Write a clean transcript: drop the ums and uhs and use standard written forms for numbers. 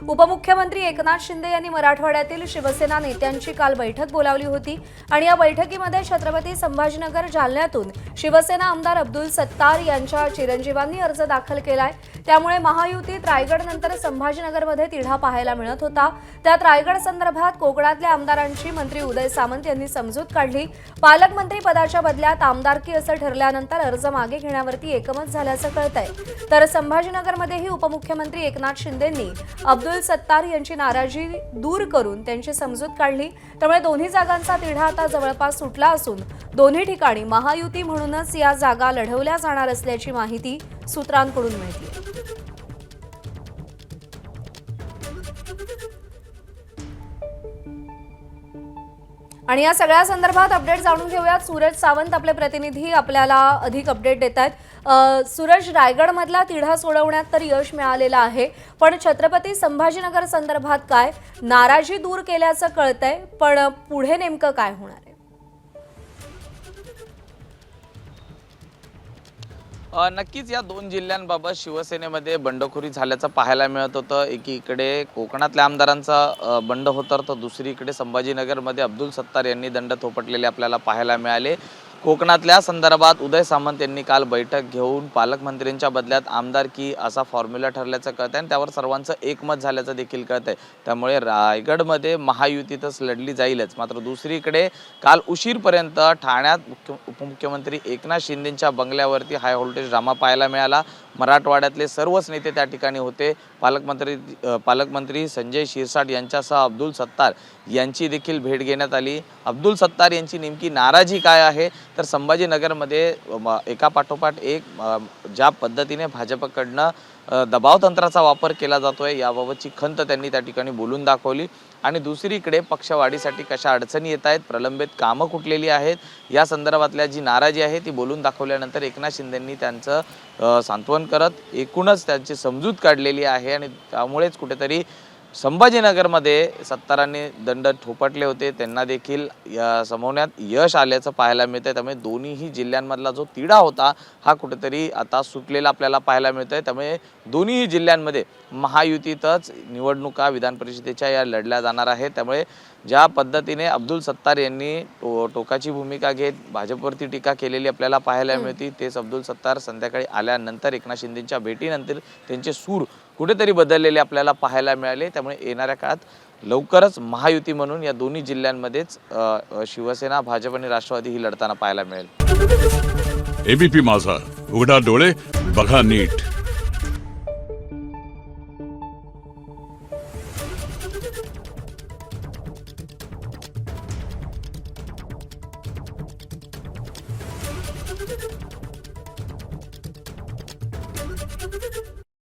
उपमुख्यमंत्री एकनाथ शिंदे यांनी मराठवाड्यातील शिवसेना नेत्यांची काल बैठक बोलावली होती आणि या बैठकीमध्ये छत्रपती संभाजीनगर जालन्यातून शिवसेना आमदार अब्दुल सत्तार यांच्या चिरंजीवांनी अर्ज दाखल केलाय। त्यामुळे महायुतीत रायगडनंतर संभाजीनगरमध्ये तिढा पाहायला मिळत होता। त्यात रायगड संदर्भात कोकणातल्या आमदारांची मंत्री उदय सामंत यांनी समजूत काढली। पालकमंत्री पदाच्या बदल्यात आमदारकी असं ठरल्यानंतर अर्ज मागे घेण्यावरती एकमत झाल्याचं कळतंय। तर संभाजीनगरमध्येही उपमुख्यमंत्री एकनाथ शिंदेंनी अब्दुल सत्तार यांची नाराजी दूर करून त्यांची समजूत काढली। त्यामुळे दोन्ही जागांचा तिढा आता जवळपास सुटला असून दोन्ही ठिकाणी महायुती म्हणूनच या जागा लढवल्या जाणार असल्याची माहिती सूत्रांकडून मिळते। आणि या सगळ्या संदर्भात अपडेट जाणून घेऊयात। सूरज सावंत आपले प्रतिनिधी आपल्याला अधिक अपडेट देतात। सूरज, रायगडमधला तिढा सोडवण्यात तर यश मिळालेलं आहे, पण छत्रपती संभाजीनगर संदर्भात काय नाराजी दूर केल्याचं कळतंय, पण पुढे नेमकं काय होणार आहे? नक्कीच या दोन जिल्ह्यांबाबत शिवसेनेमध्ये बंडखोरी झाल्याचं पाहायला मिळत होतं। एकीकडे कोकणातल्या आमदारांचा बंड होता, तर दुसरीकडे संभाजीनगरमध्ये अब्दुल सत्तार यांनी दंड थोपटलेले आपल्याला पाहायला मिळाले। कोकणातल्या संदर्भात उदय सामंत यांनी काल बैठक घेऊन पालकमंत्र्यांच्या बदल्यात आमदारकी असा फॉर्म्युला ठरल्याचं कळतंय आणि त्यावर सर्वांचं एकमत झाल्याचं देखील कळतंय। त्यामुळे रायगडमध्ये महायुतीतच लढली जाईलच। मात्र दुसरीकडे काल उशीरपर्यंत ठाण्यात उपमुख्यमंत्री एकनाथ शिंदेंच्या बंगल्यावरती हाय व्होल्टेज ड्रामा पाहायला मिळाला। मराठवाड्यातले सर्वच नेते त्या ठिकाणी होते। पालकमंत्री संजय शिरसाट यांच्यासह अब्दुल सत्तार यांची देखील भेट घेण्यात आली। अब्दुल सत्तार यांची नेमकी नाराजी काय आहे, तर संभाजीनगरमध्ये एका पाठोपाठ एक ज्या पद्धतीने भाजपकडनं दबाव तंत्राचा वापर केला जातोय याबाबतची खंत त्यांनी त्या ठिकाणी बोलून दाखवली। आणि दुसरीकडे पक्षवाढीसाठी कशा अडचणी येत आहेत, प्रलंबित कामं कुठलेली आहेत, या संदर्भातल्या जी नाराजी आहे ती बोलून दाखवल्यानंतर एकनाथ शिंदेंनी त्यांचं सांत्वन करत एकूणच त्यांची समजूत काढलेली आहे। आणि त्यामुळेच कुठेतरी संभाजीनगरमध्ये सत्तारांनी दंड थोपटले होते, त्यांना देखील समवण्यात यश आल्याचं पाहायला मिळतंय। त्यामुळे दोन्हीही जिल्ह्यांमधला जो तिढा होता हा कुठेतरी आता सुटलेला आपल्याला पाहायला मिळतोय। त्यामुळे दोन्हीही जिल्ह्यांमध्ये महायुतीतच निवडणुका विधान परिषदेच्या या लढल्या जाणार आहेत। त्यामुळे ज्या पद्धतीने अब्दुल सत्तार यांनी टोकाची भूमिका घेत भाजपवरती टीका केलेली आपल्याला पाहायला मिळते, तेच अब्दुल सत्तार संध्याकाळी आल्यानंतर एकनाथ शिंदेंच्या भेटीनंतर त्यांचे सूर कुठेतरी बदललेले आपल्याला पाहायला मिळाले। त्यामुळे येणाऱ्या काळात लवकरच महायुती म्हणून या दोन्ही जिल्ह्यांमध्येच शिवसेना, भाजप आणि राष्ट्रवादी ही लढताना पाहायला मिळेल। एबीपी माझा, उघडा डोळे बघा नीट।